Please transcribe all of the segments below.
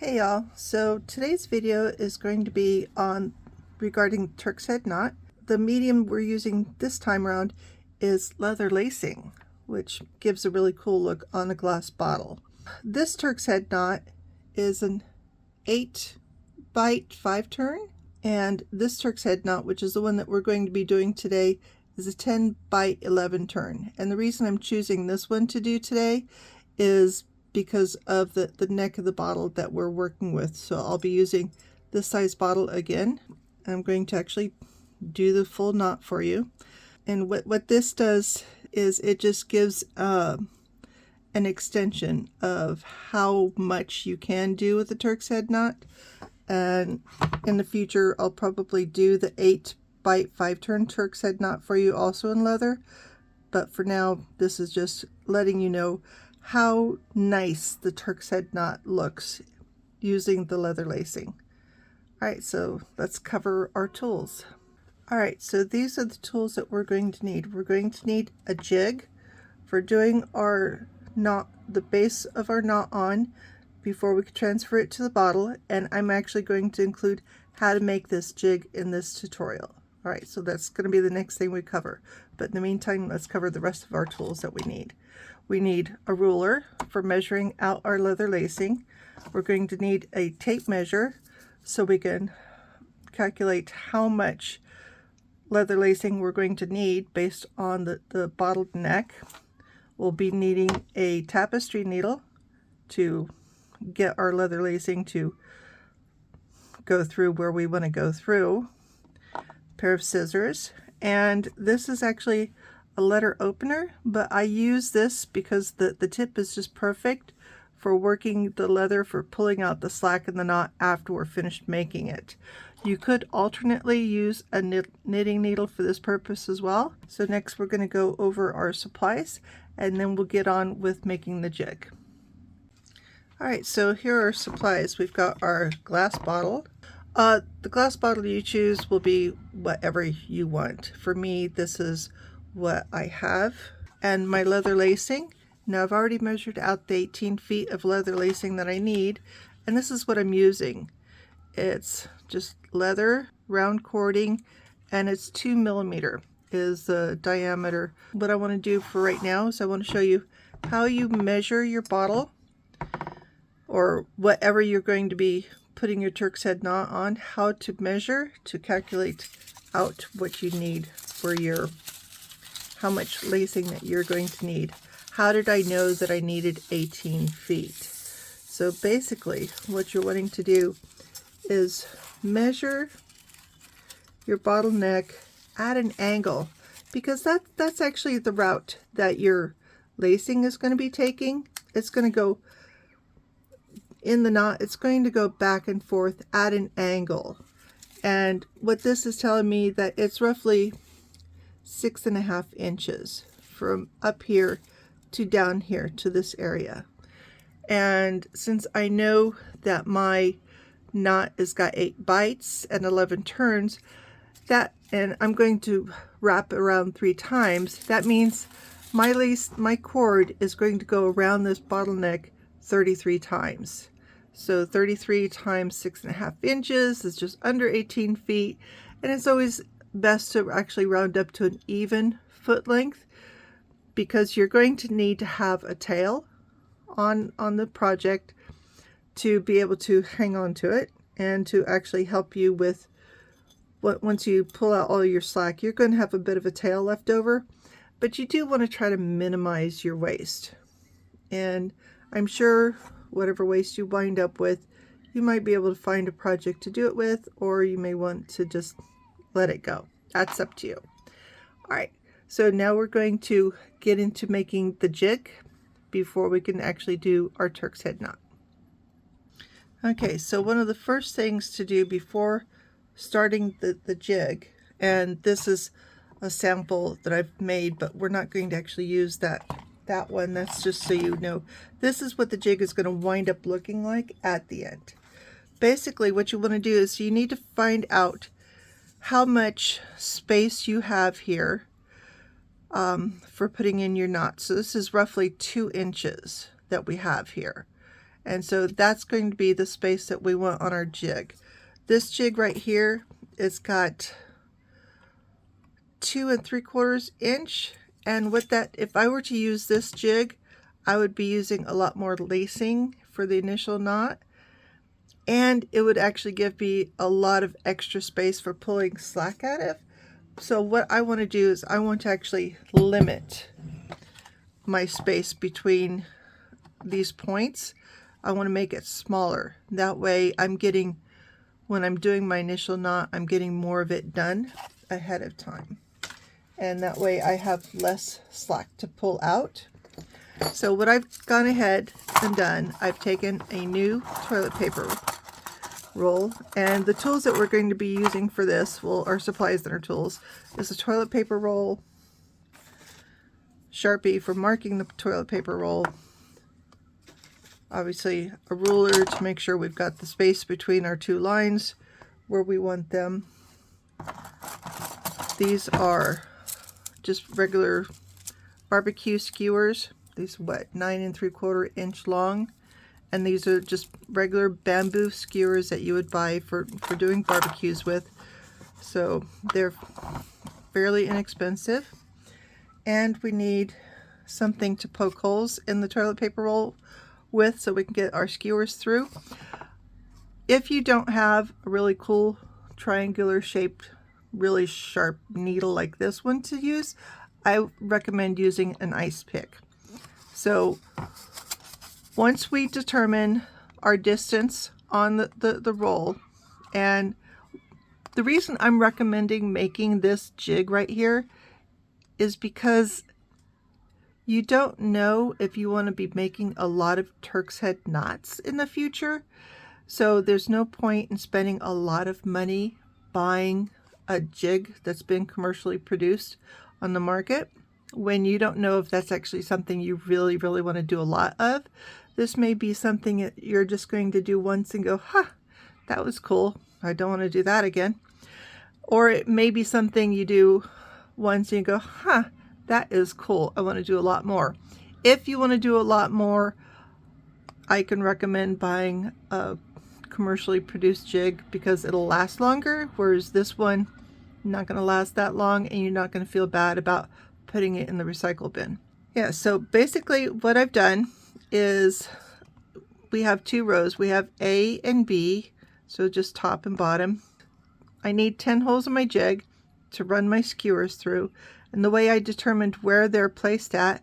Hey y'all, so today's video is going to be on regarding Turk's head knot. The medium we're using this time around is leather lacing, which gives a really cool look on a glass bottle. This Turk's head knot is an 8 bite 5 turn, and this Turk's head knot, which is the one that we're going to be doing today, is a 10 bite 11 turn. And the reason I'm choosing this one to do today is because of the neck of the bottle that we're working with. So I'll be using this size bottle again. I'm going to actually do the full knot for you. And what this does is it just gives an extension of how much you can do with the Turk's head knot. And in the future, I'll probably do the 8 bite 5 turn Turk's head knot for you also in leather. But for now, this is just letting you know how nice the Turk's head knot looks using the leather lacing. Alright, so let's cover our tools. Alright, so these are the tools that we're going to need. We're going to need a jig for doing our knot, the base of our knot on before we can transfer it to the bottle, and I'm actually going to include how to make this jig in this tutorial. Alright, so that's going to be the next thing we cover. But in the meantime, let's cover the rest of our tools that we need. We need a ruler for measuring out our leather lacing. We're going to need a tape measure so we can calculate how much leather lacing we're going to need based on the bottled neck. We'll be needing a tapestry needle to get our leather lacing to go through where we want to go through. A pair of scissors, and this is actually a letter opener, but I use this because the tip is just perfect for working the leather, for pulling out the slack in the knot after we're finished making it. You could alternately use a knitting needle for this purpose as well. So next we're going to go over our supplies, and then we'll get on with making the jig. Alright, so here are our supplies. We've got our glass bottle. The glass bottle you choose will be whatever you want. For me, this is what I have, and my leather lacing. Now I've already measured out the 18 feet of leather lacing that I need, and this is what I'm using. It's just leather, round cording, and it's 2 millimeter is the diameter. What I want to do for right now is I want to show you how you measure your bottle or whatever you're going to be putting your Turk's head knot on, how to measure to calculate out what you need for your how much lacing that you're going to need. How did I know that I needed 18 feet? So basically what you're wanting to do is measure your bottleneck at an angle, because that's actually the route that your lacing is going to be taking. It's going to go in the knot, it's going to go back and forth at an angle. And what this is telling me that it's roughly 6.5 inches from up here to down here to this area. And since I know that my knot has got 8 bites and 11 turns, and I'm going to wrap around 3 times, that means my cord is going to go around this bottleneck 33 times. So 33 times 6.5 inches is just under 18 feet, and it's always best to actually round up to an even foot length, because you're going to need to have a tail on the project to be able to hang on to it and to actually help you with once you pull out all your slack. You're going to have a bit of a tail left over, but you do want to try to minimize your waste. And I'm sure whatever waste you wind up with, you might be able to find a project to do it with, or you may want to just let it go. That's up to you. Alright, so now we're going to get into making the jig before we can actually do our Turk's head knot. Okay, so one of the first things to do before starting the jig, and this is a sample that I've made, but we're not going to actually use that one. That's just so you know. This is what the jig is going to wind up looking like at the end. Basically, what you want to do is you need to find out how much space you have here for putting in your knot. So this is roughly 2 inches that we have here. And so that's going to be the space that we want on our jig. This jig right here, it's got 2 3/4 inch, and with that, if I were to use this jig, I would be using a lot more lacing for the initial knot, and it would actually give me a lot of extra space for pulling slack out of. So what I want to do is I want to actually limit my space between these points. I want to make it smaller. That way I'm getting, when I'm doing my initial knot, I'm getting more of it done ahead of time. And that way I have less slack to pull out. So what I've gone ahead and done, I've taken a new toilet paper roll, and the tools that we're going to be using for this, well, our supplies that are tools, is a toilet paper roll, Sharpie for marking the toilet paper roll, obviously a ruler to make sure we've got the space between our two lines where we want them. These are just regular barbecue skewers. These are what, 9 3/4 inch long, and these are just regular bamboo skewers that you would buy for doing barbecues with. So they're fairly inexpensive. And we need something to poke holes in the toilet paper roll with so we can get our skewers through. If you don't have a really cool triangular shaped, really sharp needle like this one to use, I recommend using an ice pick. So once we determine our distance on the roll, and the reason I'm recommending making this jig right here is because you don't know if you want to be making a lot of Turk's head knots in the future. So there's no point in spending a lot of money buying a jig that's been commercially produced on the market when you don't know if that's actually something you really want to do a lot of. This may be something that you're just going to do once and go, huh, that was cool, I don't want to do that again. Or it may be something you do once and you go, huh, that is cool, I want to do a lot more. If you want to do a lot more, I can recommend buying a commercially produced jig because it'll last longer, whereas this one not going to last that long, and you're not going to feel bad about putting it in the recycle bin. Yeah, so basically what I've done is we have 2 rows. We have A and B, so just top and bottom. I need 10 holes in my jig to run my skewers through, and the way I determined where they're placed at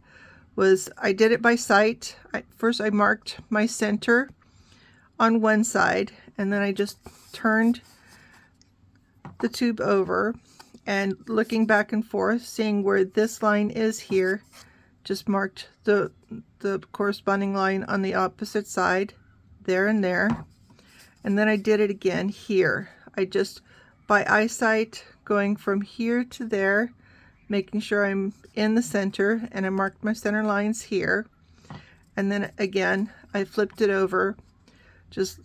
was I did it by sight. First I marked my center on one side, and then I just turned the tube over and looking back and forth, seeing where this line is here, just marked the corresponding line on the opposite side, there and there. And then I did it again here. I just, by eyesight, going from here to there, making sure I'm in the center, and I marked my center lines here. And then again, I flipped it over, just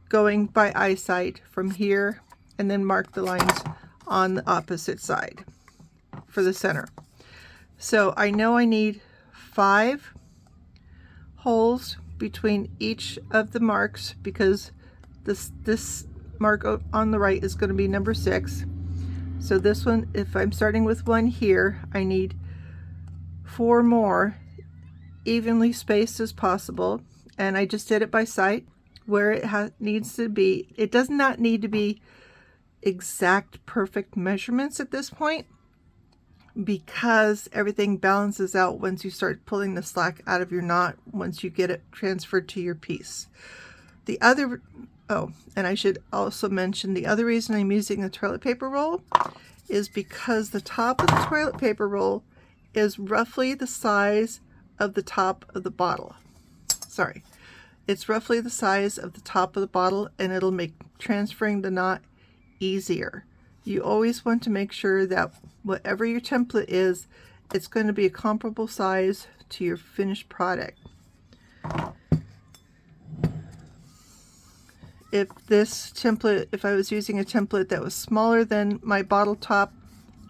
going by eyesight from here, and then mark the lines on the opposite side for the center. So I know I need 5 holes between each of the marks because this mark on the right is going to be number 6. So this one, if I'm starting with 1 here, I need 4 more evenly spaced as possible, and I just did it by sight where it needs to be. It does not need to be exact perfect measurements at this point, because everything balances out once you start pulling the slack out of your knot, once you get it transferred to your piece. The other, oh, and I should also mention the other reason I'm using the toilet paper roll is because the top of the toilet paper roll is roughly the size of the top of the bottle. Sorry, it's roughly the size of the top of the bottle, and it'll make transferring the knot easier. You always want to make sure that whatever your template is, it's going to be a comparable size to your finished product. If this template, if I was using a template that was smaller than my bottle top,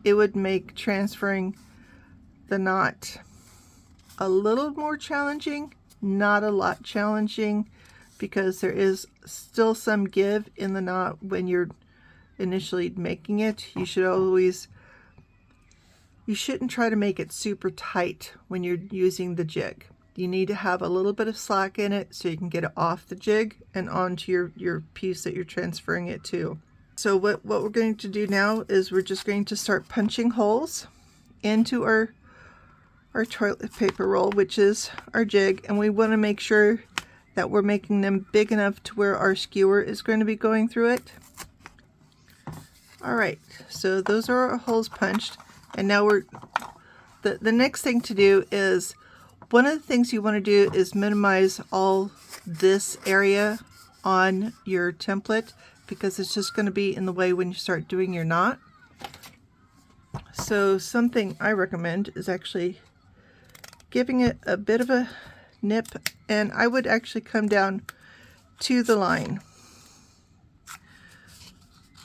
it would make transferring the knot a little more challenging, not a lot challenging, because there is still some give in the knot when you're initially making it. You shouldn't try to make it super tight when you're using the jig. You need to have a little bit of slack in it so you can get it off the jig and onto your piece that you're transferring it to. So what we're going to do now is we're just going to start punching holes into our toilet paper roll, which is our jig, and we want to make sure that we're making them big enough to where our skewer is going to be going through it. Alright, so those are our holes punched, and now the next thing to do is, one of the things you want to do is minimize all this area on your template, because it's just going to be in the way when you start doing your knot. So something I recommend is actually giving it a bit of a nip, and I would actually come down to the line.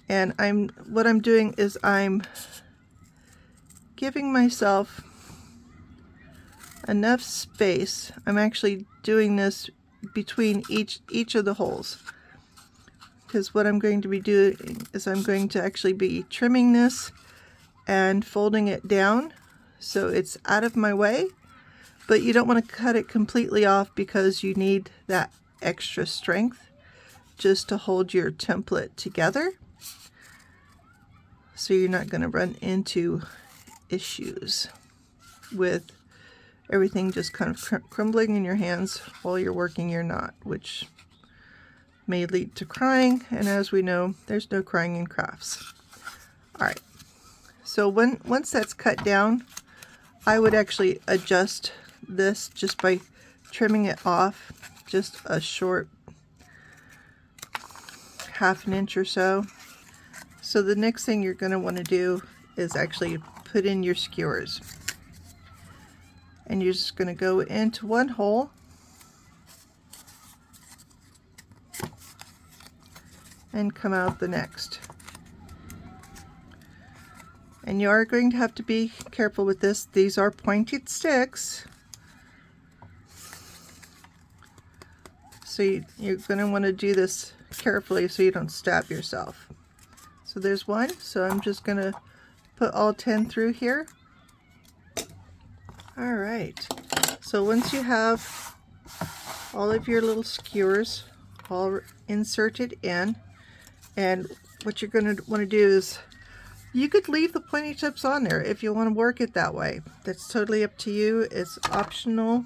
And what I'm doing is I'm giving myself enough space. I'm actually doing this between each of the holes, because what I'm going to be doing is I'm going to actually be trimming this and folding it down so it's out of my way, but you don't want to cut it completely off because you need that extra strength just to hold your template together, so you're not going to run into issues with everything just kind of crumbling in your hands while you're working your knot, which may lead to crying, and as we know, there's no crying in crafts. Alright, so once that's cut down, I would actually adjust this just by trimming it off just a short half an inch or so. So the next thing you're going to want to do is actually put in your skewers. And you're just going to go into one hole and come out the next. And you are going to have to be careful with this. These are pointed sticks, so you're going to want to do this carefully so you don't stab yourself. So there's one, so I'm just going to put all 10 through here. Alright, so once you have all of your little skewers all inserted in, and what you're going to want to do is, you could leave the pointy tips on there if you want to work it that way. That's totally up to you. It's optional.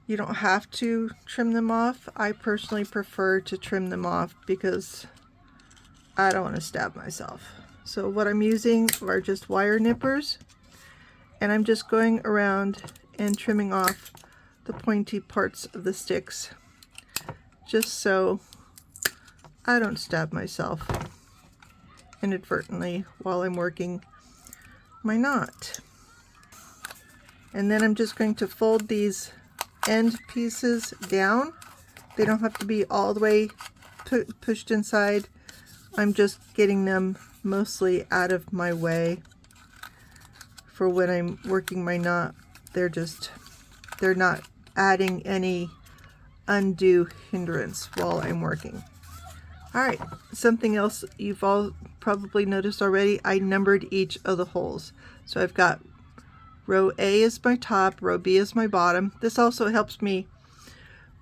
You don't have to trim them off. I personally prefer to trim them off because I don't want to stab myself. So what I'm using are just wire nippers, and I'm just going around and trimming off the pointy parts of the sticks just so I don't stab myself inadvertently while I'm working my knot. And then I'm just going to fold these end pieces down. They don't have to be all the way pushed inside. I'm just getting them mostly out of my way for when I'm working my knot. They're not adding any undue hindrance while I'm working. Alright, something else you've all probably noticed already, I numbered each of the holes. So I've got row A is my top, row B is my bottom. This also helps me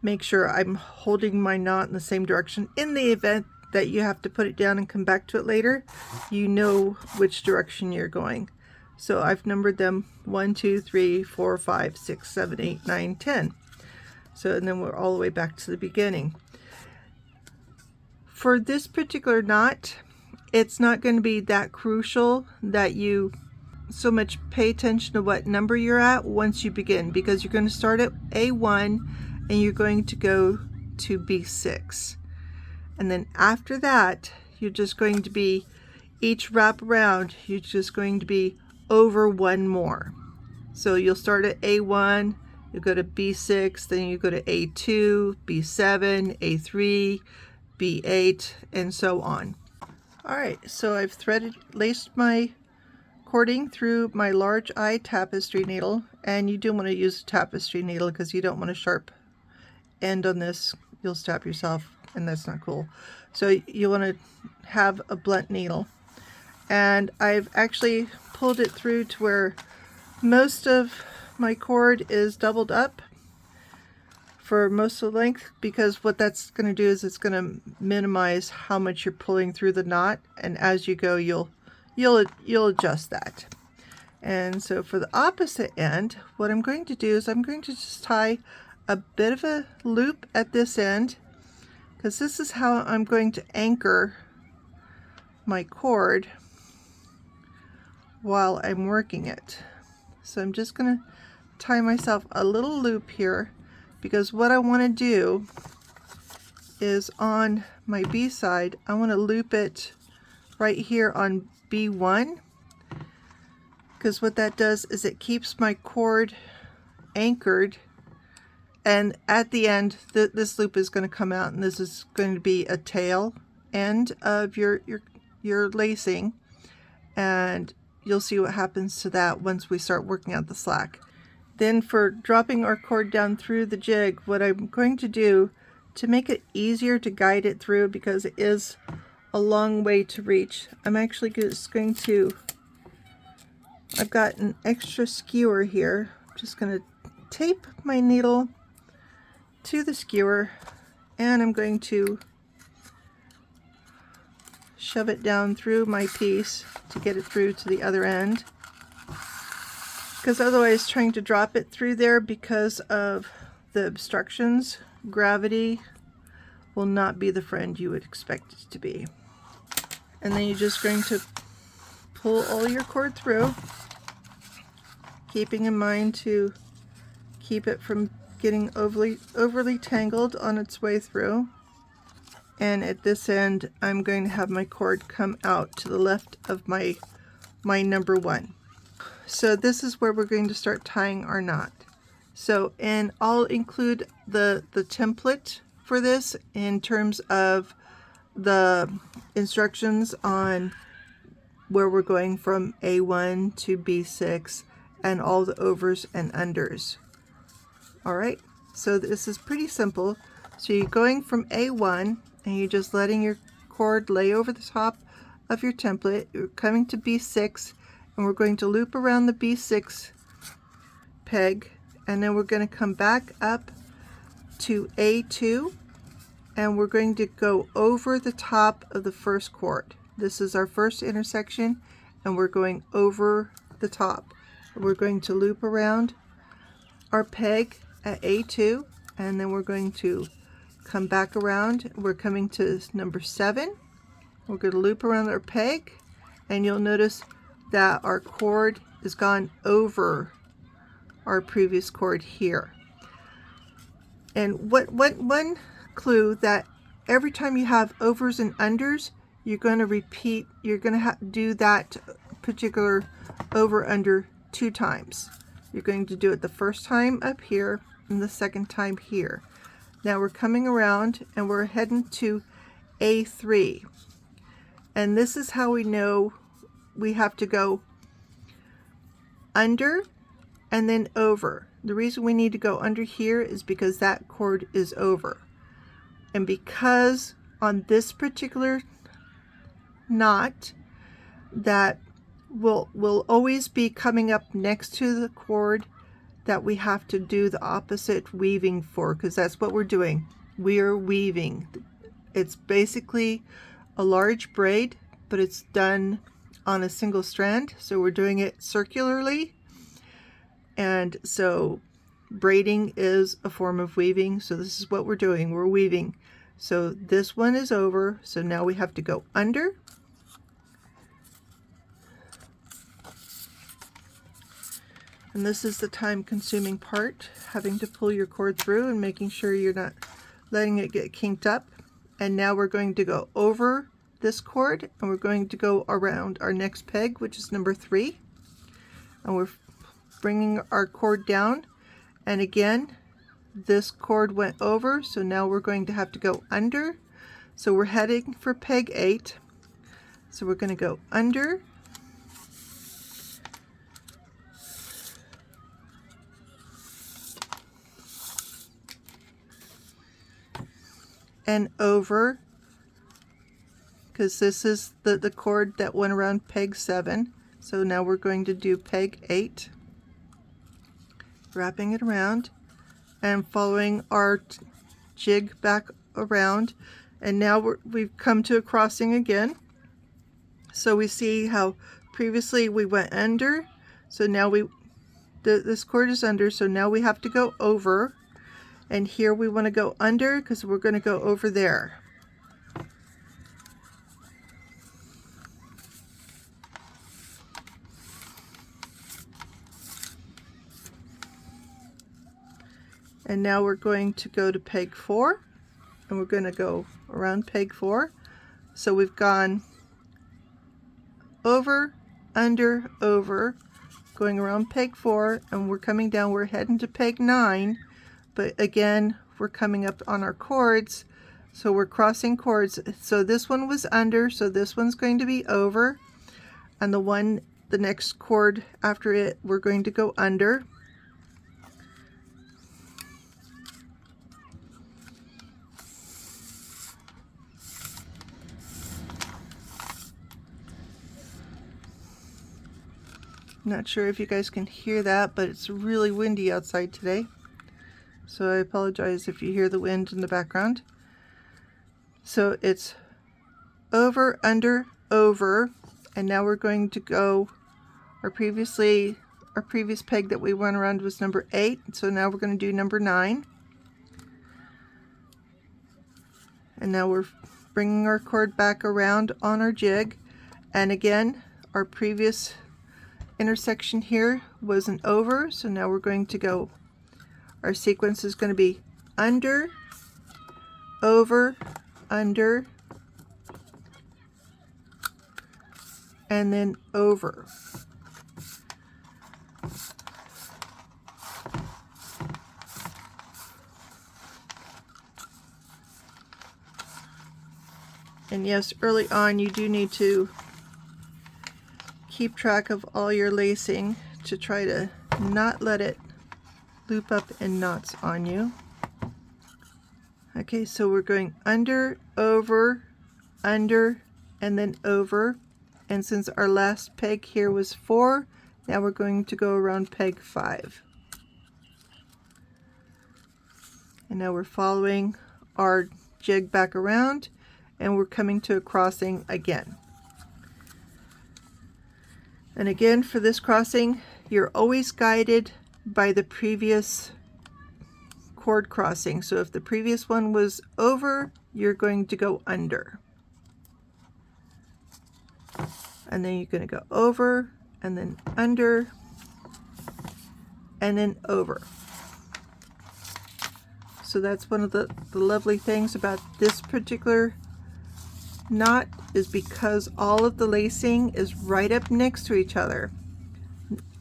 make sure I'm holding my knot in the same direction. In the event that you have to put it down and come back to it later, you know which direction you're going. So I've numbered them 1, 2, 3, 4, 5, 6, 7, 8, 9, 10. So, and then we're all the way back to the beginning. For this particular knot, it's not going to be that crucial that you so much pay attention to what number you're at once you begin, because you're going to start at A1 and you're going to go to B6. And then after that, you're just going to be, each wrap around, you're just going to be over one more. So you'll start at A1, you go to B6, then you go to A2, B7, A3, B8, and so on. Alright, so I've laced my cording through my large eye tapestry needle, and you do want to use a tapestry needle because you don't want a sharp end on this you'll stab yourself, and that's not cool. So you want to have a blunt needle. And I've actually pulled it through to where most of my cord is doubled up for most of the length, because what that's going to do is it's going to minimize how much you're pulling through the knot, and as you go you'll adjust that. And so for the opposite end, what I'm going to do is I'm going to just tie a bit of a loop at this end, because this is how I'm going to anchor my cord while I'm working it. So I'm just going to tie myself a little loop here, because what I want to do is on my B side, I want to loop it right here on B1, because what that does is it keeps my cord anchored, and at the end this loop is going to come out, and this is going to be a tail end of your lacing, and you'll see what happens to that once we start working out the slack. Then for dropping our cord down through the jig, what I'm going to do to make it easier to guide it through, because it is a long way to reach, I'm actually just going to, I've got an extra skewer here. I'm just going to tape my needle to the skewer, and I'm going to shove it down through my piece to get it through to the other end, because otherwise trying to drop it through there, because of the obstructions, gravity will not be the friend you would expect it to be. And then you're just going to pull all your cord through, keeping in mind to keep it from getting overly tangled on its way through. And at this end, I'm going to have my cord come out to the left of my number 1. So this is where we're going to start tying our knot. So, and I'll include the template for this in terms of the instructions on where we're going from A1 to B6 and all the overs and unders. Alright, so this is pretty simple. So you're going from A1 and you're just letting your cord lay over the top of your template. You're coming to B6, and we're going to loop around the B6 peg, and then we're going to come back up to A2, and we're going to go over the top of the first cord. This is our first intersection, and we're going over the top. We're going to loop around our peg at A2, and then we're going to come back around. We're coming to number 7. We're going to loop around our peg, and you'll notice that our cord has gone over our previous cord here. And one clue, that every time you have overs and unders, you're going to repeat, you're going to do that particular over under 2 times. You're going to do it the first time up here and the second time here. Now we're coming around and we're heading to A3. And this is how we know we have to go under and then over. The reason we need to go under here is because that cord is over. And because on this particular knot, that will always be coming up next to the cord that we have to do the opposite weaving for, because that's what we're doing. We are weaving. It's basically a large braid, but it's done on a single strand, so we're doing it circularly. And so braiding is a form of weaving, so this is what we're doing. We're weaving. So this one is over, so now we have to go under, and this is the time-consuming part, having to pull your cord through and making sure you're not letting it get kinked up. And now we're going to go over this cord, and we're going to go around our next peg, which is number 3, and we're bringing our cord down. And again, this cord went over, so now we're going to have to go under. So we're heading for peg 8, so we're going to go under, and over, because this is the cord that went around peg 7. So now we're going to do peg 8, wrapping it around and following our jig back around. And now we've come to a crossing again. So we see how previously we went under, so now this cord is under, so now we have to go over, and here we want to go under because we're going to go over there. And now we're going to go to peg 4, and we're going to go around peg 4. So we've gone over, under, over, going around peg 4, and we're coming down, we're heading to peg 9, but again we're coming up on our cords, so we're crossing cords. So this one was under, so this one's going to be over, and the next cord after it, we're going to go under. Not sure if you guys can hear that, but it's really windy outside today, so I apologize if you hear the wind in the background. So it's over, under, over, and now we're going to go, our previous peg that we went around was number 8, so now we're going to do number 9. And now we're bringing our cord back around on our jig, and again our previous intersection here was an over, so now we're going to go, our sequence is going to be under, over, under, and then over. And yes, early on you do need to keep track of all your lacing to try to not let it loop up in knots on you. Okay, so we're going under, over, under, and then over. And since our last peg here was 4, now we're going to go around peg 5. And now we're following our jig back around, and we're coming to a crossing again. And again, for this crossing, you're always guided by the previous cord crossing. So if the previous one was over, you're going to go under. And then you're going to go over, and then under, and then over. So that's one of the lovely things about this particular knot, is because all of the lacing is right up next to each other.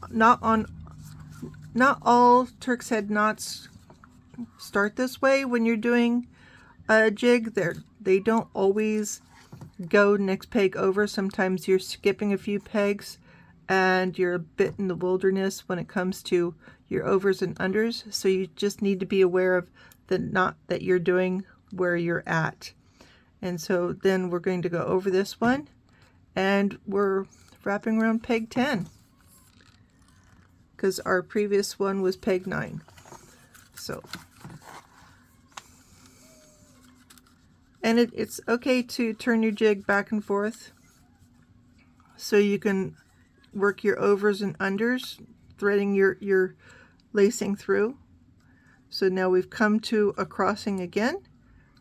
Not all Turk's head knots start this way when you're doing a jig. They don't always go next peg over. Sometimes you're skipping a few pegs and you're a bit in the wilderness when it comes to your overs and unders, so you just need to be aware of the knot that you're doing where you're at. And so then we're going to go over this one, and we're wrapping around peg 10 because our previous one was peg 9. So, and it's okay to turn your jig back and forth so you can work your overs and unders, threading your lacing through. So now we've come to a crossing again.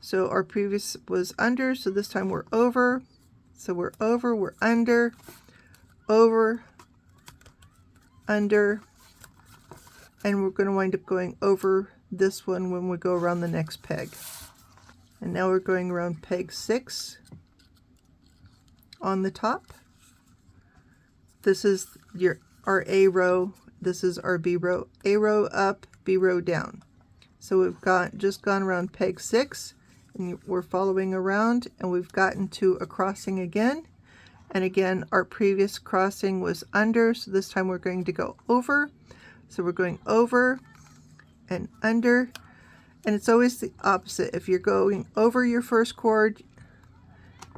So our previous was under, so this time we're over. So we're over, we're under, over, under, and we're going to wind up going over this one when we go around the next peg. And now we're going around peg 6 on the top. This is our A row, this is our B row. A row up, B row down. So we've just gone around peg 6, and we're following around, and we've gotten to a crossing again. And again, our previous crossing was under, so this time we're going to go over. So we're going over and under, And it's always the opposite. If you're going over your first cord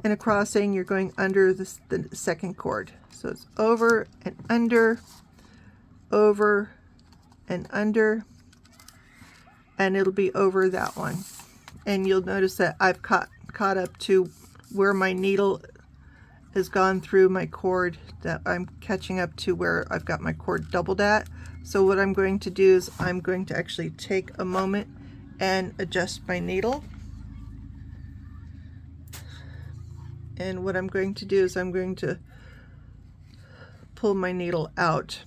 in a crossing, you're going under the second cord. So it's over and under, over and under, and it'll be over that one. And you'll notice that I've caught up to where my needle has gone through my cord, that I'm catching up to where I've got my cord doubled at. So what I'm going to do is I'm going to actually take a moment and adjust my needle. And what I'm going to do is I'm going to pull my needle out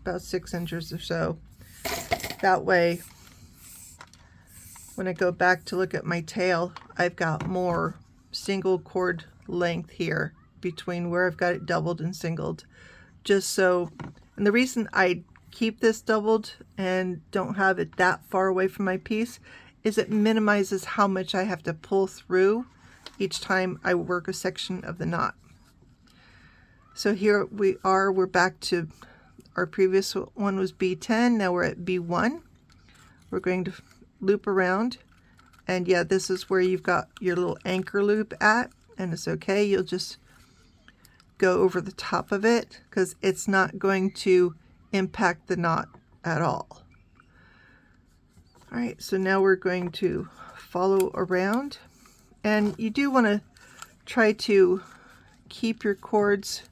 about 6 inches or so. That way, when I go back to look at my tail, I've got more single cord length here between where I've got it doubled and singled. Just so, and the reason I keep this doubled and don't have it that far away from my piece is it minimizes how much I have to pull through each time I work a section of the knot. So here we're back to our previous one was B10, now we're at B1. We're going to loop around, and yeah, this is where you've got your little anchor loop at, and it's okay, you'll just go over the top of it because it's not going to impact the knot at all. All right, so now we're going to follow around, and you do want to try to keep your cords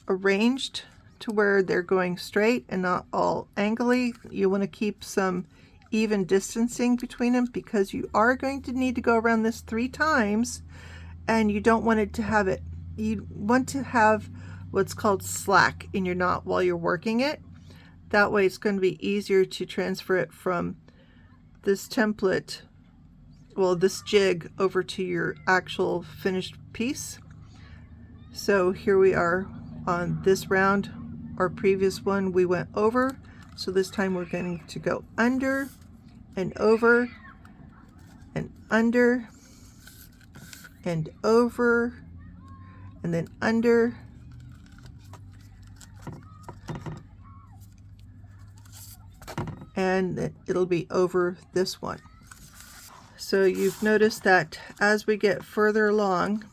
arranged to where they're going straight and not all angly. You want to keep some even distancing between them because you are going to need to go around this 3 times, and you don't want it to have it. You want to have what's called slack in your knot while you're working it. That way it's going to be easier to transfer it from this template, well, this jig, over to your actual finished piece. So here we are on this round. Our previous one we went over, so this time we're going to go under and over and under and over and then under and it'll be over this one. So you've noticed that as we get further along,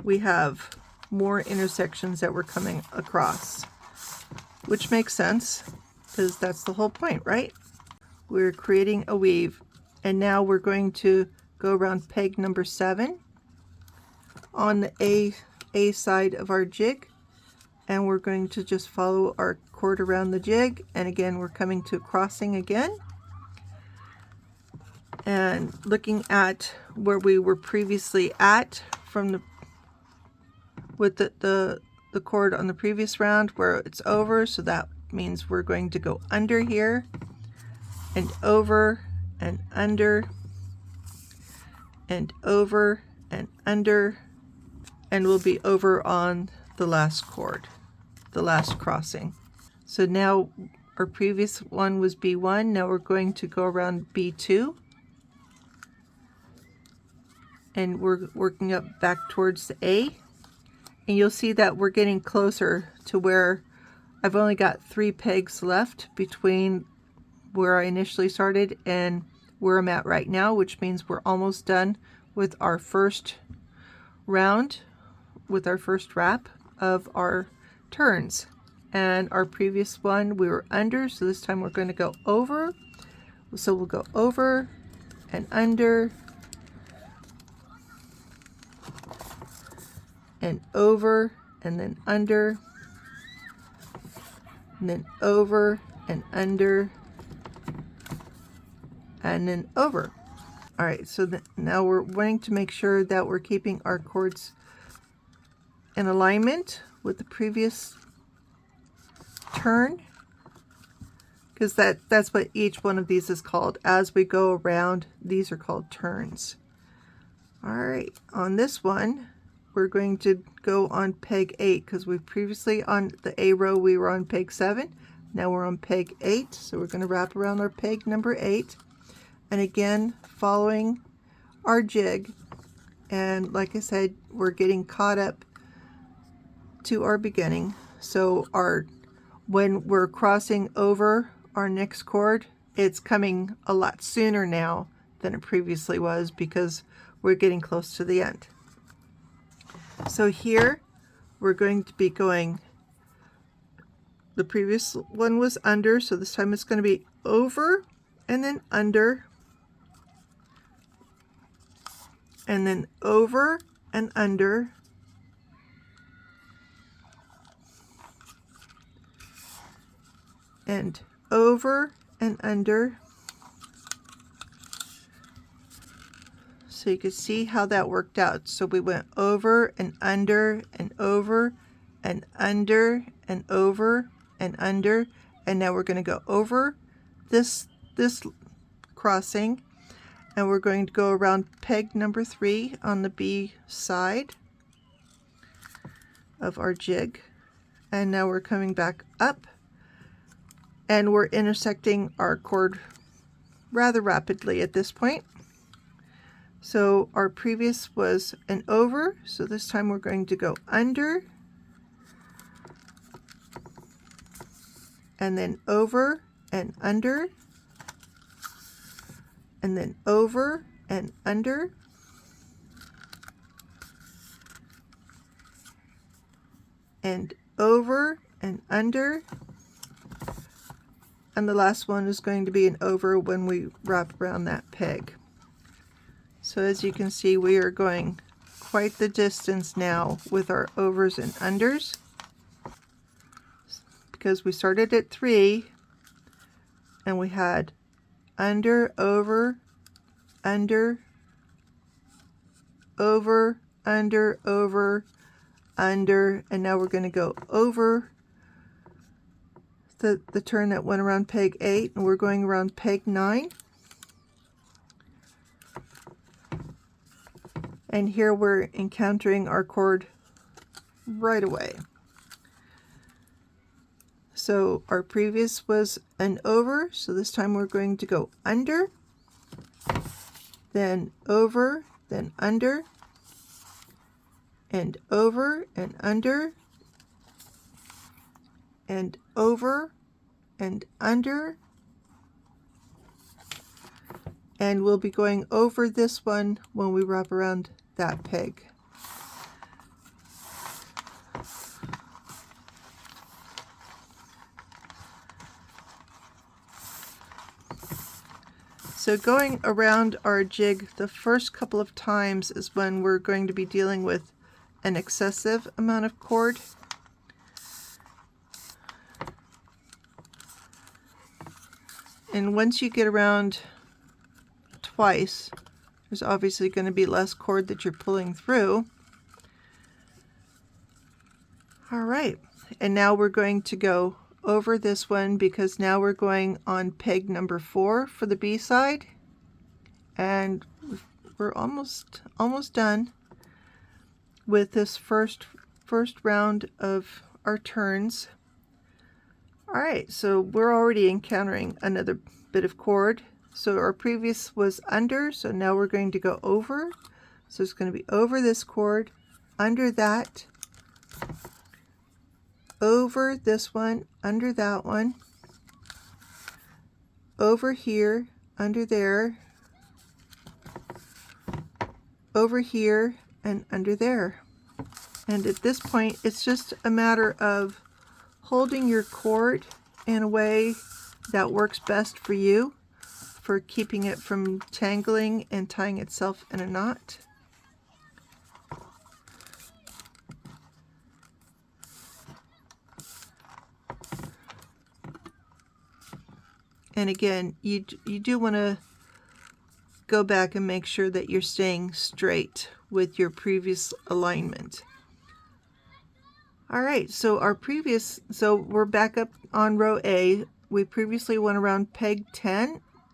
we have more intersections that we're coming across, which makes sense because that's the whole point, right? We're creating a weave, and now we're going to go around peg number 7 on the A side of our jig, and we're going to just follow our cord around the jig, and again we're coming to crossing again and looking at where we were previously at from the with the cord on the previous round where it's over, so that means we're going to go under here and over and under and over and under, and we'll be over on the last cord, the last crossing. So now our previous one was B1, now we're going to go around B2, and we're working up back towards the A. And you'll see that we're getting closer to where I've only got 3 pegs left between where I initially started and where I'm at right now, which means we're almost done with our first round, with our first wrap of our turns. And our previous one we were under, so this time we're going to go over. So we'll go over and under and over and then under and then over and under and then over. All right, so now we're wanting to make sure that we're keeping our cords in alignment with the previous turn, because that's what each one of these is called. As we go around, these are called turns. All right, on this one we're going to go on peg 8 because we previously on the A row we were on peg 7. Now we're on peg 8, so we're going to wrap around our peg number 8, and again following our jig. And like I said, we're getting caught up to our beginning, so when we're crossing over our next cord. It's coming a lot sooner now than it previously was because we're getting close to the end. So here we're going to be going, the previous one was under, so this time it's going to be over and then under and then over and under and over and under. So you can see how that worked out. So we went over and under and over and under and over and under, and now we're going to go over this crossing, and we're going to go around peg number 3 on the B side of our jig, and now we're coming back up, and we're intersecting our cord rather rapidly at this point. So our previous was an over, so this time we're going to go under and then over and under and then over and under and over and under, and the last one is going to be an over when we wrap around that peg. So as you can see, we are going quite the distance now with our overs and unders, because we started at 3 and we had under, over, under, over, under, over, under, and now we're going to go over the turn that went around peg 8, and we're going around peg 9. And here we're encountering our cord right away. So our previous was an over, so this time we're going to go under, then over, then under, and over and under, and over and under, and we'll be going over this one when we wrap around that peg. So going around our jig the first couple of times is when we're going to be dealing with an excessive amount of cord. And once you get around twice, there's obviously going to be less cord that you're pulling through. All right, and now we're going to go over this one because now we're going on peg number 4 for the B side, and we're almost done with this first round of our turns. All right, so we're already encountering another bit of cord. So our previous was under, so now we're going to go over. So it's going to be over this cord, under that, over this one, under that one, over here, under there, over here, and under there. And at this point, it's just a matter of holding your cord in a way that works best for you, for keeping it from tangling and tying itself in a knot. And again, you do want to go back and make sure that you're staying straight with your previous alignment. All right, so we're back up on row A. We previously went around peg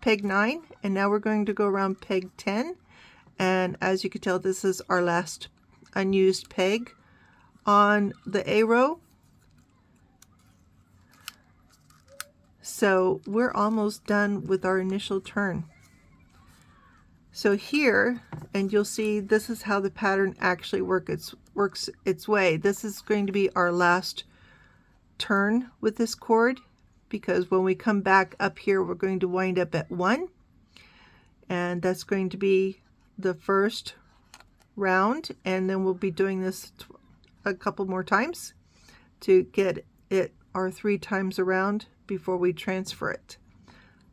9, and now we're going to go around peg 10. And as you can tell, this is our last unused peg on the A row. So we're almost done with our initial turn. So here, and you'll see this is how the pattern actually works its way. This is going to be our last turn with this cord. because when we come back up here, we're going to wind up at 1, and that's going to be the first round, and then we'll be doing this a couple more times to get it our 3 times around before we transfer it.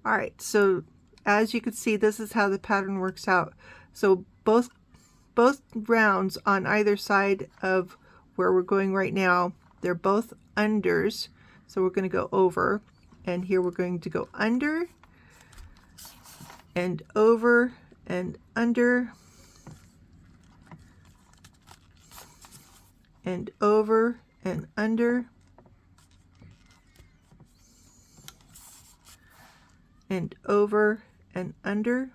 All right, so as you can see, this is how the pattern works out. So both rounds on either side of where we're going right now, they're both unders. So we're going to go over, and here we're going to go under and over and under and over and under and over and under,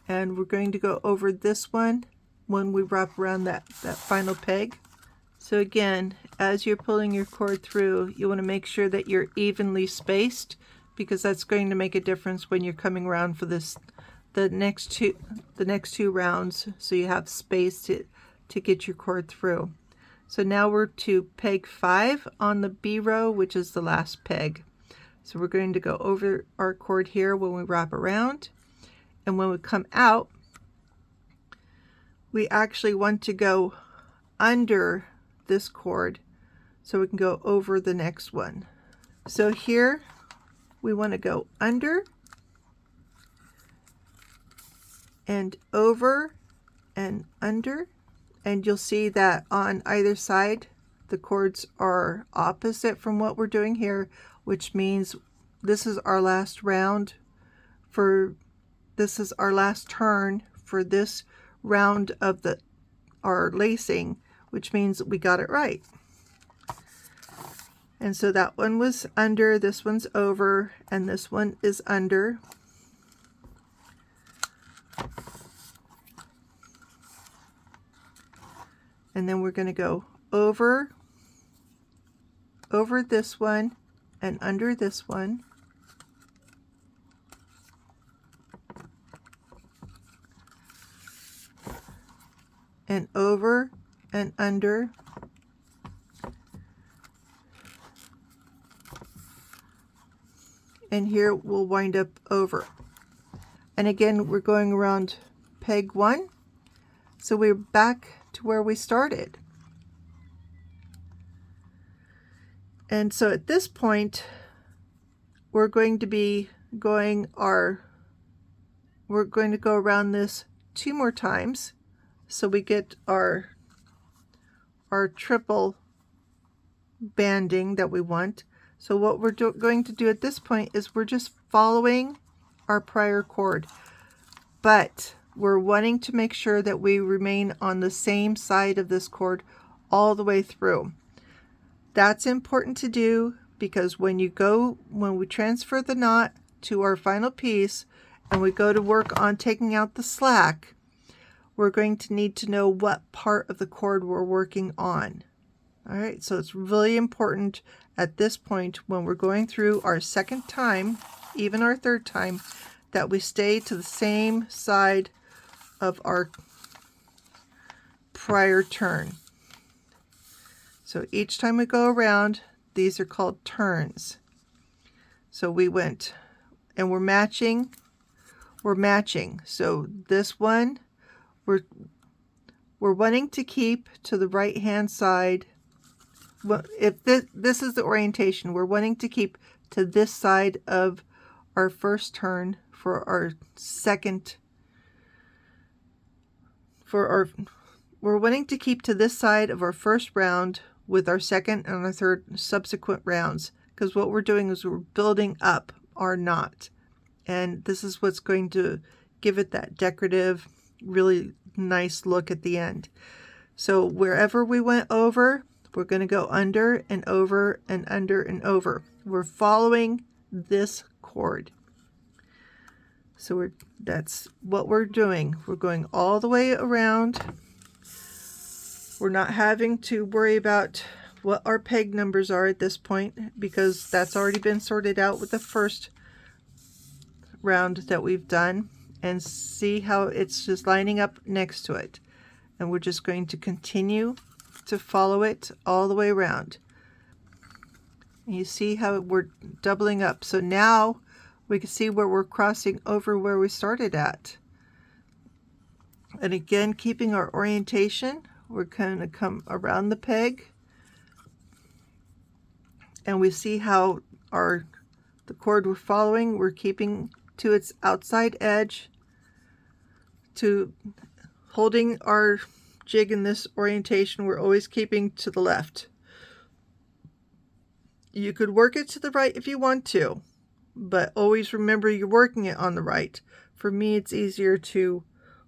and we're going to go over this one when we wrap around that final peg. So again, as you're pulling your cord through, you want to make sure that you're evenly spaced, because that's going to make a difference when you're coming around for the next two rounds, so you have space to get your cord through. So now we're to peg 5 on the B row, which is the last peg. So we're going to go over our cord here when we wrap around, and when we come out, we actually want to go under this cord so we can go over the next one. So here we want to go under and over and under, and you'll see that on either side the cords are opposite from what we're doing here, which means this is our last round this is our last turn for this round of our lacing, which means we got it right. And so that one was under, this one's over, and this one is under. And then we're going to go over this one and under this one. And over and under. And here we'll wind up over. And again, we're going around peg 1. So we're back to where we started. And so at this point, we're going to be we're going to go around this 2 more times, so we get our triple banding that we want. So what we're going to do at this point is we're just following our prior cord, but we're wanting to make sure that we remain on the same side of this cord all the way through. That's important to do, because when we transfer the knot to our final piece and we go to work on taking out the slack, we're going to need to know what part of the cord we're working on. All right, so it's really important at this point when we're going through our second time, even our third time, that we stay to the same side of our prior turn. So each time we go around, these are called turns. So we went and we're matching. So this one, we're wanting to keep to the right hand side. Well, if this is the orientation, we're wanting to keep to this side of our first turn for our second. We're wanting to keep to this side of our first round with our second and our third subsequent rounds, because what we're doing is we're building up our knot, and this is what's going to give it that decorative, really nice look at the end. So wherever we went over, we're going to go under and over and under and over. We're following this cord. So that's what we're doing. We're going all the way around. We're not having to worry about what our peg numbers are at this point, because that's already been sorted out with the first round that we've done. And see how it's just lining up next to it. And we're just going to continue to follow it all the way around. And you see how we're doubling up. So now we can see where we're crossing over where we started at. And again, keeping our orientation, we're going to come around the peg. And we see how the cord we're following, we're keeping to its outside edge, to holding our jig in this orientation. We're always keeping to the left. You could work it to the right if you want to, but always remember you're working it on the right. For me, it's easier to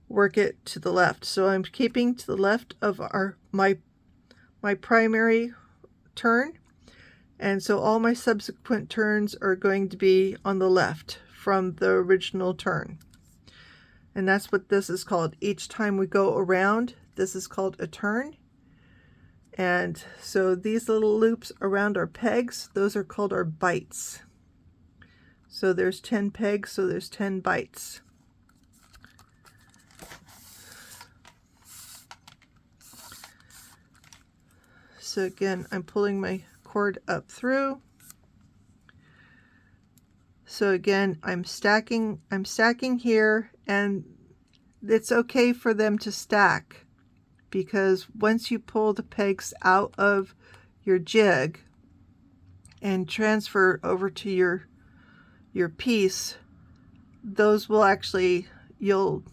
work it to the left. So I'm keeping to the left of my primary turn. And so all my subsequent turns are going to be on the left from the original turn. And that's what this is called. Each time we go around, this is called a turn. And so these little loops around our pegs, those are called our bites. So there's 10 pegs, so there's 10 bites. So again, I'm pulling my cord up through. So again, I'm stacking here, and it's okay for them to stack, because once you pull the pegs out of your jig and transfer over to your piece, those will actually, you'll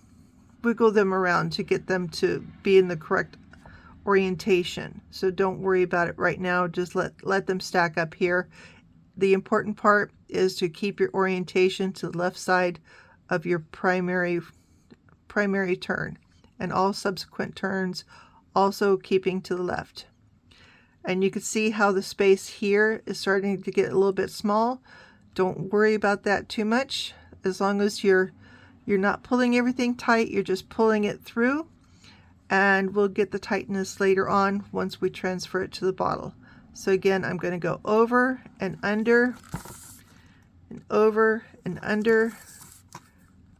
wiggle them around to get them to be in the correct orientation. So don't worry about it right now. Just let them stack up here. The important part is to keep your orientation to the left side of your primary turn, and all subsequent turns also keeping to the left. And you can see how the space here is starting to get a little bit small. Don't worry about that too much. As long as you're not pulling everything tight, you're just pulling it through, and we'll get the tightness later on once we transfer it to the bottle. So again, I'm going to go over and under, and over and under,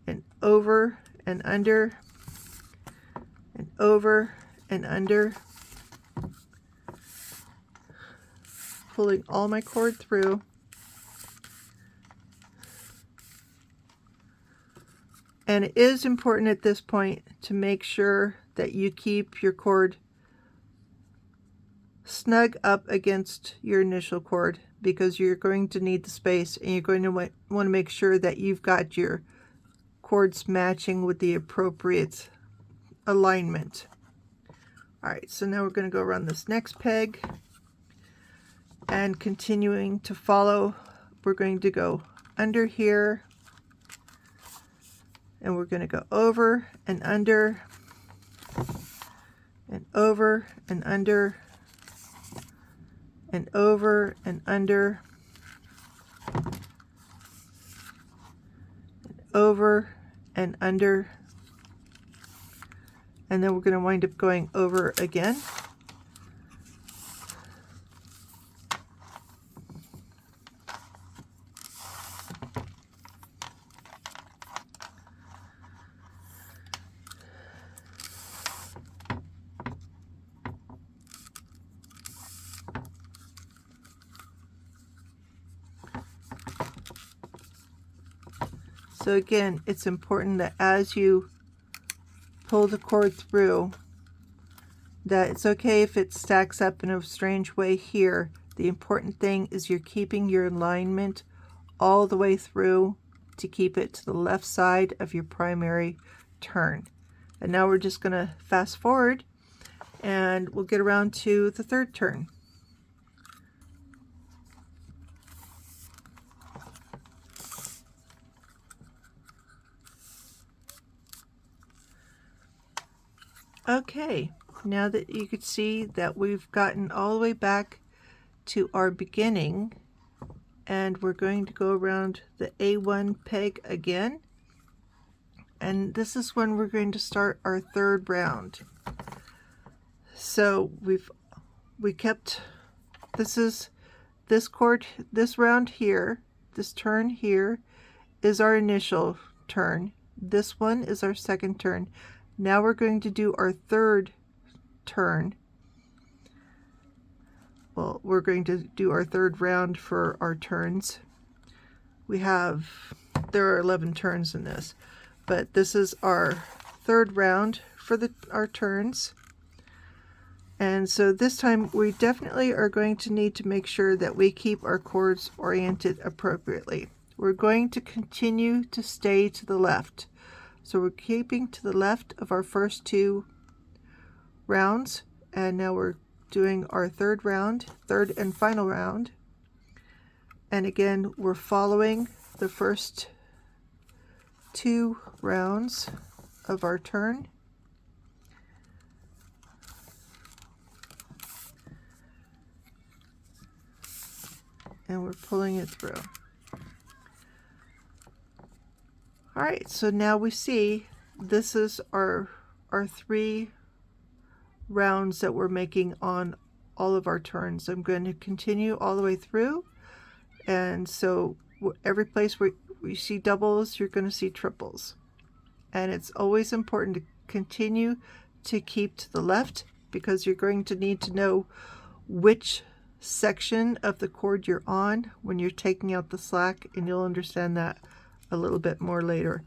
and over and under, and over and under, pulling all my cord through. And it is important at this point to make sure that you keep your cord snug up against your initial cord, because you're going to need the space, and you're going to want to make sure that you've got your cords matching with the appropriate alignment. All right, so now we're going to go around this next peg, and continuing to follow, we're going to go under here, and we're going to go over and under, and over and under, and over and under, and over and under, and then we're going to wind up going over again. So again, it's important that as you pull the cord through, that it's okay if it stacks up in a strange way here. The important thing is you're keeping your alignment all the way through to keep it to the left side of your primary turn. And now we're just going to fast forward, and we'll get around to the third turn. Okay, now that you can see that we've gotten all the way back to our beginning, and we're going to go around the A1 peg again, and this is when we're going to start our third round. So we kept this cord, this round here, this turn here is our initial turn. This one is our second turn. Now we're going to do our third turn, well, we're going to do our third round for our turns. There are 11 turns in this, but this is our third round for our turns. And so this time we definitely are going to need to make sure that we keep our cords oriented appropriately. We're going to continue to stay to the left. So we're keeping to the left of our first 2 rounds, and now we're doing our third and final round. And again, we're following the first 2 rounds of our turn. And we're pulling it through. All right, so now we see this is our 3 rounds that we're making on all of our turns. I'm going to continue all the way through, and so every place where you see doubles, you're going to see triples. And it's always important to continue to keep to the left, because you're going to need to know which section of the cord you're on when you're taking out the slack, and you'll understand that a little bit more later.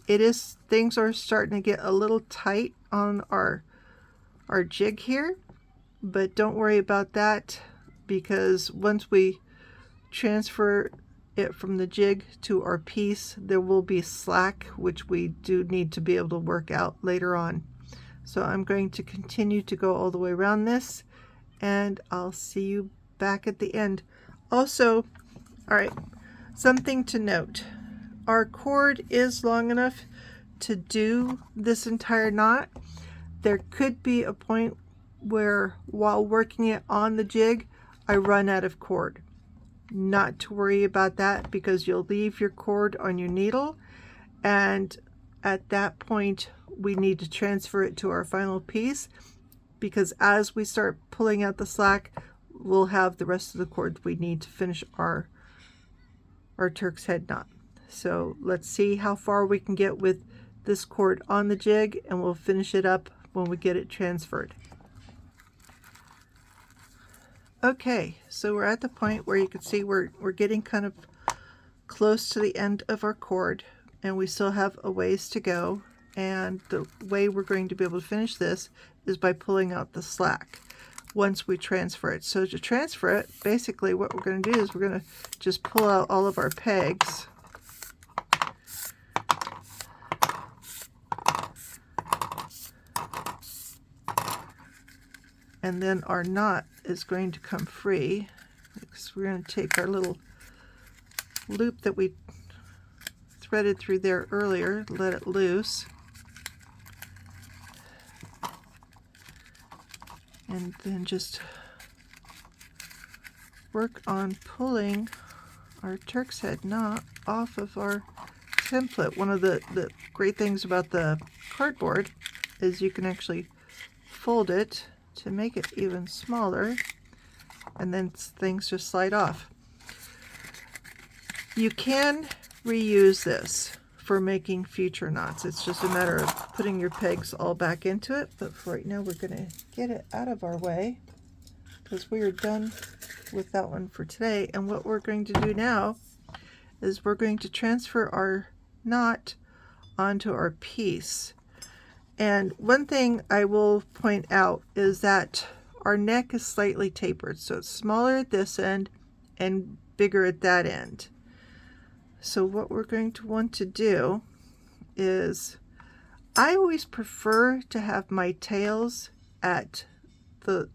Things are starting to get a little tight on our jig here, but don't worry about that, because once we transfer it from the jig to our piece, there will be slack, which we do need to be able to work out later on. So I'm going to continue to go all the way around this, and I'll see you back at the end. Also, all right, something to note. Our cord is long enough to do this entire knot. There could be a point where while working it on the jig, I run out of cord. Not to worry about that, because you'll leave your cord on your needle, and at that point we need to transfer it to our final piece, because as we start pulling out the slack, we'll have the rest of the cord we need to finish our Turk's head knot. So let's see how far we can get with this cord on the jig, and we'll finish it up when we get it transferred. Okay, so we're at the point where you can see we're getting kind of close to the end of our cord, and we still have a ways to go. And the way we're going to be able to finish this is by pulling out the slack once we transfer it. So to transfer it, basically what we're going to do is we're going to just pull out all of our pegs. And then our knot is going to come free. So we're going to take our little loop that we threaded through there earlier, let it loose. And then just work on pulling our Turk's head knot off of our template. One of the great things about the cardboard is you can actually fold it to make it even smaller, and then things just slide off. You can reuse this for making future knots. It's just a matter of putting your pegs all back into it, but for right now we're going to get it out of our way because we are done with that one for today. And what we're going to do now is we're going to transfer our knot onto our piece. And one thing I will point out is that our neck is slightly tapered, so it's smaller at this end and bigger at that end. So what we're going to want to do is, I always prefer to have my tails at the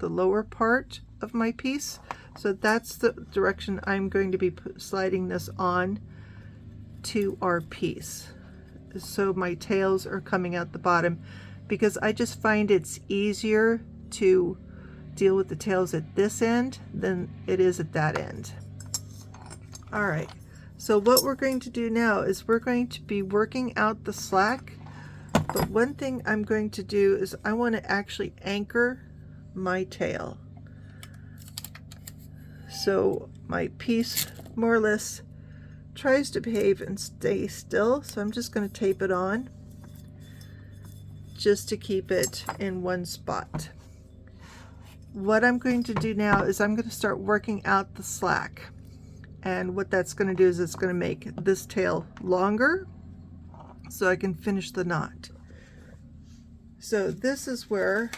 lower part of my piece. So that's the direction I'm going to be sliding this on to our piece. So my tails are coming out the bottom, because I just find it's easier to deal with the tails at this end than it is at that end. All right, so what we're going to do now is we're going to be working out the slack, but one thing I'm going to do is I want to actually anchor my tail. So my piece more or less tries to behave and stay still, so I'm just going to tape it on just to keep it in one spot. what I'm going to do now is I'm going to start working out the slack. And what that's going to do is it's going to make this tail longer so I can finish the knot. So this is where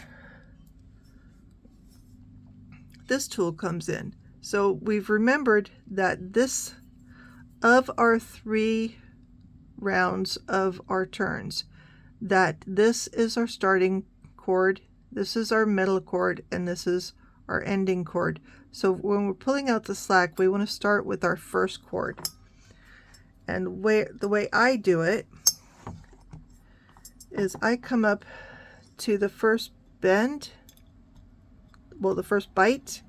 this tool comes in. So we've remembered that this, of our 3 rounds of our turns, that this is our starting cord, this is our middle cord, and this is our ending cord. So when we're pulling out the slack, we want to start with our first cord. And the way I do it is I come up to the first bend, well, the first bite,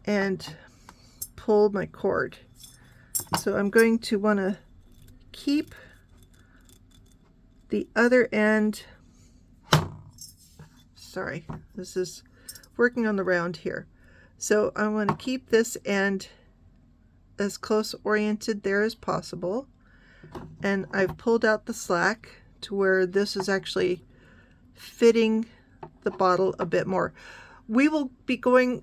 and pull my cord. So I'm going to want to keep the other end, sorry, this is working on the round here. So I want to keep this end as close oriented there as possible. And I've pulled out the slack to where this is actually fitting the bottle a bit more. We will be going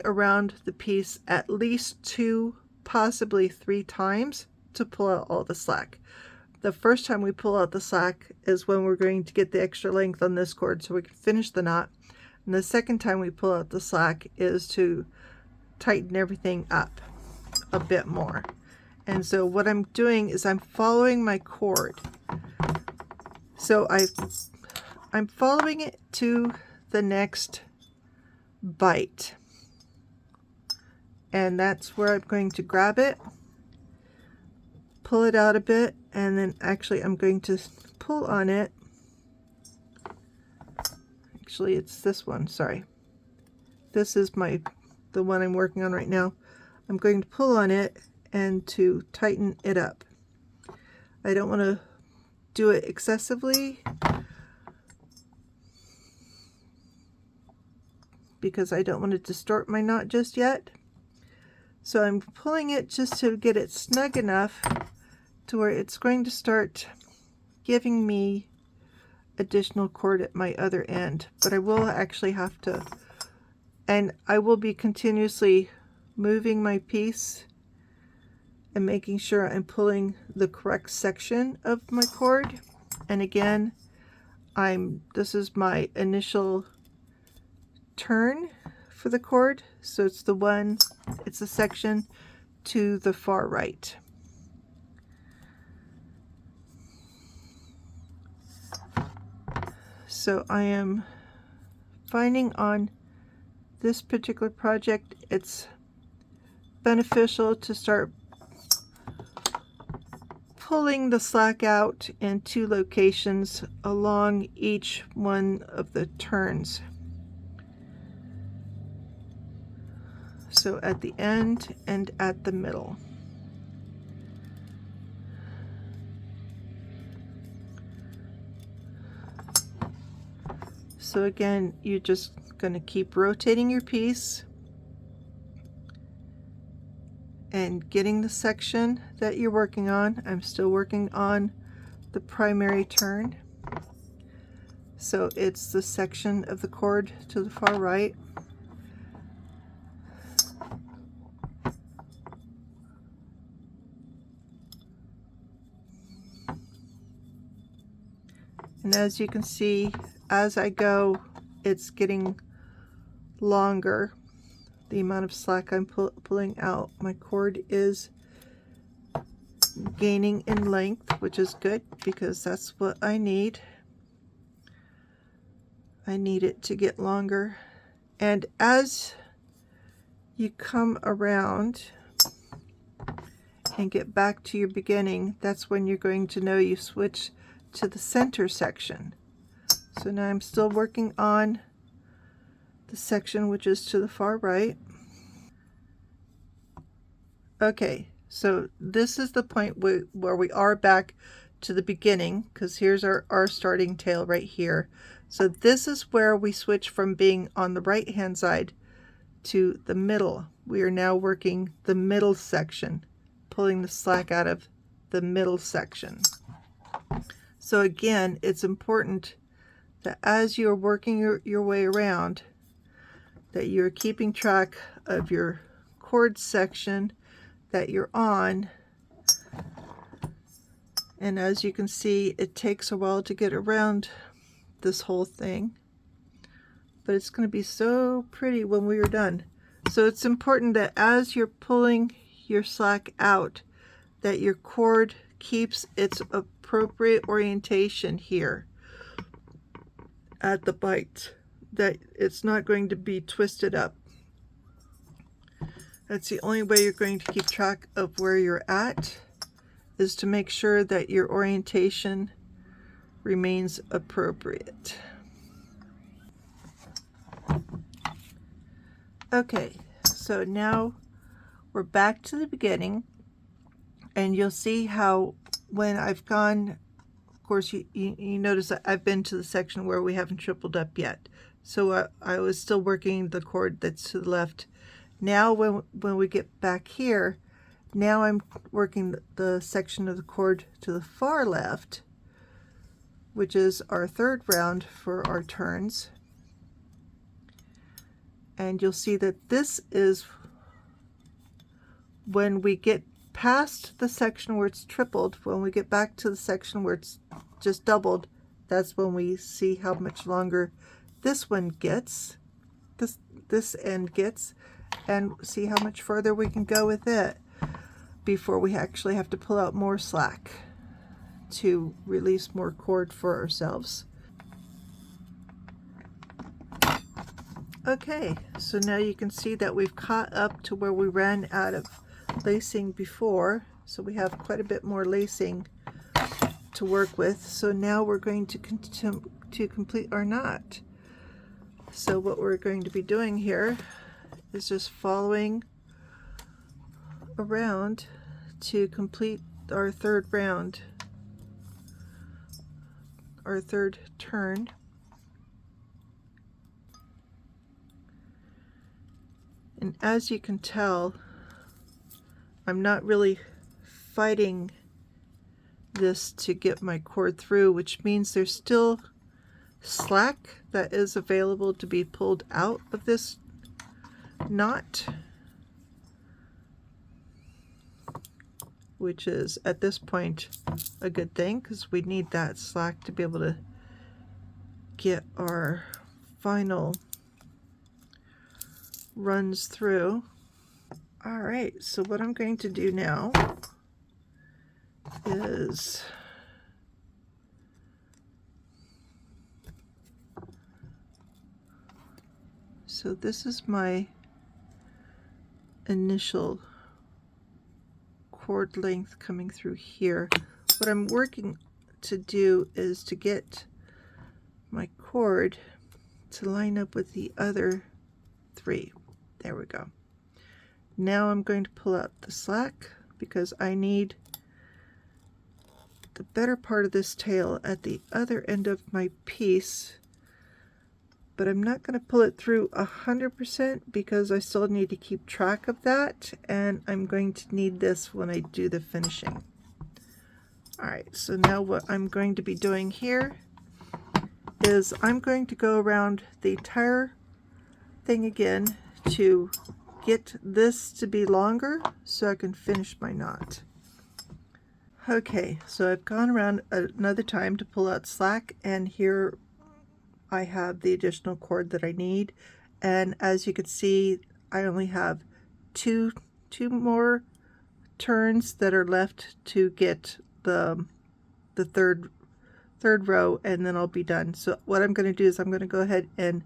around the piece at least 2, possibly 3 times to pull out all the slack. The first time we pull out the slack is when we're going to get the extra length on this cord so we can finish the knot. And the second time we pull out the slack is to tighten everything up a bit more. And so what I'm doing is I'm following my cord. So I'm following it to the next bite. And that's where I'm going to grab it, pull it out a bit, and then actually I'm going to pull on it. Actually, it's this one, sorry. This is the one I'm working on right now. I'm going to pull on it and to tighten it up. I don't want to do it excessively because I don't want to distort my knot just yet. So I'm pulling it just to get it snug enough to where it's going to start giving me additional cord at my other end. But I will actually have to, and I will be continuously moving my piece and making sure I'm pulling the correct section of my cord. And again, this is my initial turn for the cord, so it's the section to the far right. So I am finding on this particular project it's beneficial to start pulling the slack out in 2 locations along each one of the turns. So at the end and at the middle. So again, you're just going to keep rotating your piece and getting the section that you're working on. I'm still working on the primary turn. So it's the section of the cord to the far right. And as you can see, as I go, it's getting longer. The amount of slack I'm pulling out, my cord is gaining in length, which is good because that's what I need. I need it to get longer. And as you come around and get back to your beginning, that's when you're going to know you switch to the center section. So now I'm still working on the section which is to the far right. Okay, so this is the point where we are back to the beginning, because here's our starting tail right here. So this is where we switch from being on the right hand side to the middle. We are now working the middle section, pulling the slack out of the middle section. So again, it's important that as you're working your way around, that you're keeping track of your cord section that you're on. And as you can see, it takes a while to get around this whole thing, but it's going to be so pretty when we are done. So it's important that as you're pulling your slack out, that your cord keeps its appropriate orientation here at the bite, that it's not going to be twisted up. That's the only way you're going to keep track of where you're at, is to make sure that your orientation remains appropriate. Okay, so now we're back to the beginning, and you'll see how when I've gone, of course you notice that I've been to the section where we haven't tripled up yet. So I was still working the cord that's to the left. Now when we get back here, now I'm working the section of the cord to the far left, which is our third round for our turns. And you'll see that this is when we get past the section where it's tripled. When we get back to the section where it's just doubled, that's when we see how much longer this one gets, this end gets, and see how much further we can go with it before we actually have to pull out more slack to release more cord for ourselves. Okay, so now you can see that we've caught up to where we ran out of lacing before, so we have quite a bit more lacing to work with. So now we're going to complete our knot. So what we're going to be doing here is just following around to complete our third round, our third turn. And as you can tell, I'm not really fighting this to get my cord through, which means there's still slack that is available to be pulled out of this knot, which is at this point a good thing, because we need that slack to be able to get our final runs through. All right, so what I'm going to do now is so this is my initial cord length coming through here. What I'm working to do is to get my cord to line up with the other three. There we go. Now I'm going to pull out the slack because I need the better part of this tail at the other end of my piece, but I'm not going to pull it through 100% because I still need to keep track of that, and I'm going to need this when I do the finishing. Alright, so now what I'm going to be doing here is I'm going to go around the entire thing again to get this to be longer so I can finish my knot. Okay, so I've gone around another time to pull out slack, and here I have the additional cord that I need, and as you can see, I only have two more turns that are left to get the third row, and then I'll be done. So what I'm going to do is I'm going to go ahead and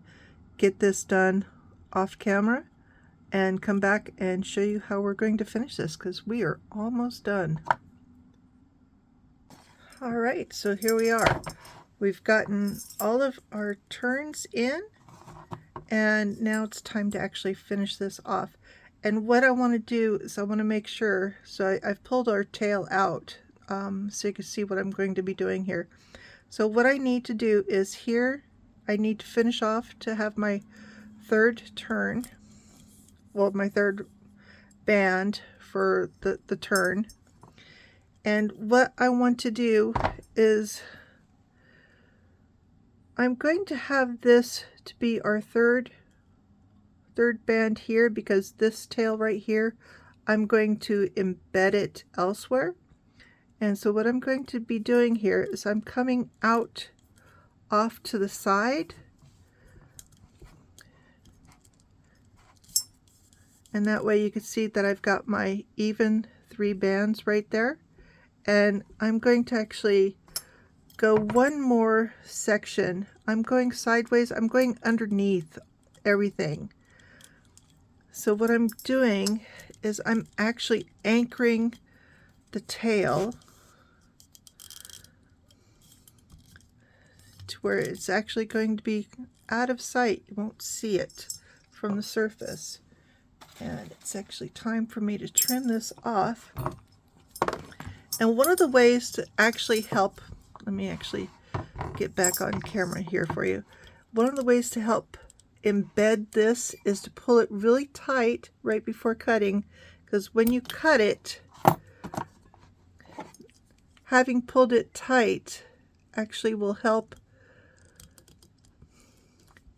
get this done off camera and come back and show you how we're going to finish this, because we are almost done. All right, so here we are. We've gotten all of our turns in, and now it's time to actually finish this off. And what I want to do is I want to make sure, so I've pulled our tail out so you can see what I'm going to be doing here. So what I need to do is here, I need to finish off to have my third turn, well, my third band for the turn. And what I want to do is I'm going to have this to be our third band here, because this tail right here, I'm going to embed it elsewhere. And so what I'm going to be doing here is I'm coming out off to the side, and that way you can see that I've got my even 3 bands right there. And I'm going to actually go one more section. I'm going sideways, I'm going underneath everything. So what I'm doing is I'm actually anchoring the tail to where it's actually going to be out of sight. You won't see it from the surface. And it's actually time for me to trim this off. And one of the ways to actually help, let me actually get back on camera here for you. One of the ways to help embed this is to pull it really tight right before cutting, because when you cut it, having pulled it tight actually will help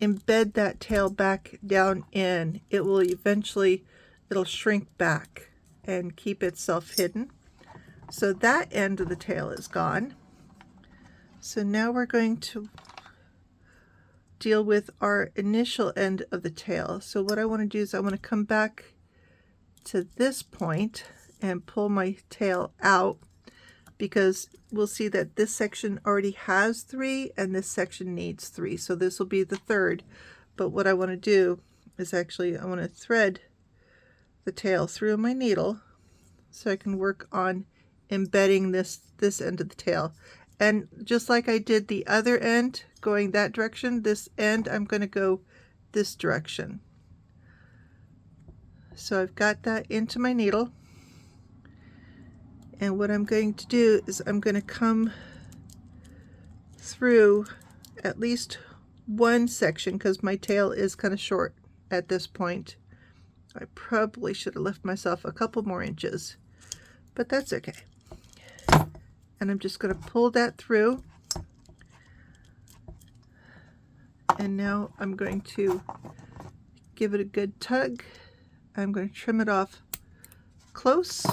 embed that tail back down in. It will eventually, it'll shrink back and keep itself hidden. So that end of the tail is gone. So now we're going to deal with our initial end of the tail. So what I want to do is I want to come back to this point and pull my tail out, because we'll see that this section already has 3 and this section needs 3. So this will be the third. But what I want to do is actually I want to thread the tail through my needle so I can work on embedding this end of the tail. And just like I did the other end going that direction, this end I'm going to go this direction. So I've got that into my needle, and what I'm going to do is I'm going to come through at least one section, because my tail is kind of short at this point. I probably should have left myself a couple more inches, but that's okay. And I'm just going to pull that through, and now I'm going to give it a good tug. I'm going to trim it off close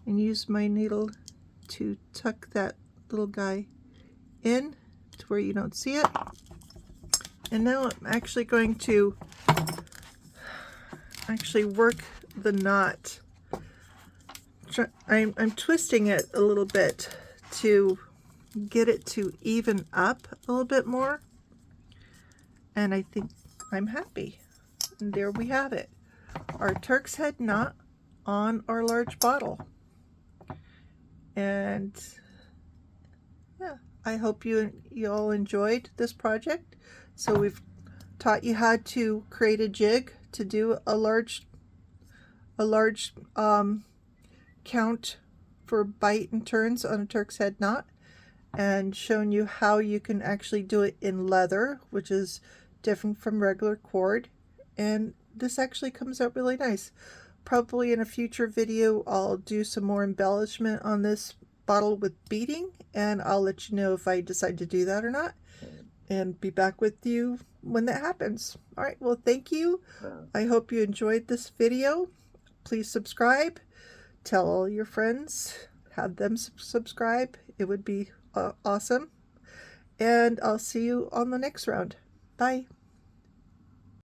and use my needle to tuck that little guy in to where you don't see it. And now I'm actually going to work the knot. I'm twisting it a little bit to get it to even up a little bit more, and I think I'm happy. And there we have it, our Turk's head knot on our large bottle. And yeah, I hope you all enjoyed this project. So we've taught you how to create a jig to do a large count for bite and turns on a Turk's head knot, and shown you how you can actually do it in leather, which is different from regular cord. And this actually comes out really nice. Probably in a future video I'll do some more embellishment on this bottle with beading, and I'll let you know if I decide to do that or not, and be back with you when that happens. Alright, well, thank you. I hope you enjoyed this video. Please subscribe. Tell all your friends. Have them subscribe. It would be awesome. And I'll see you on the next round. Bye.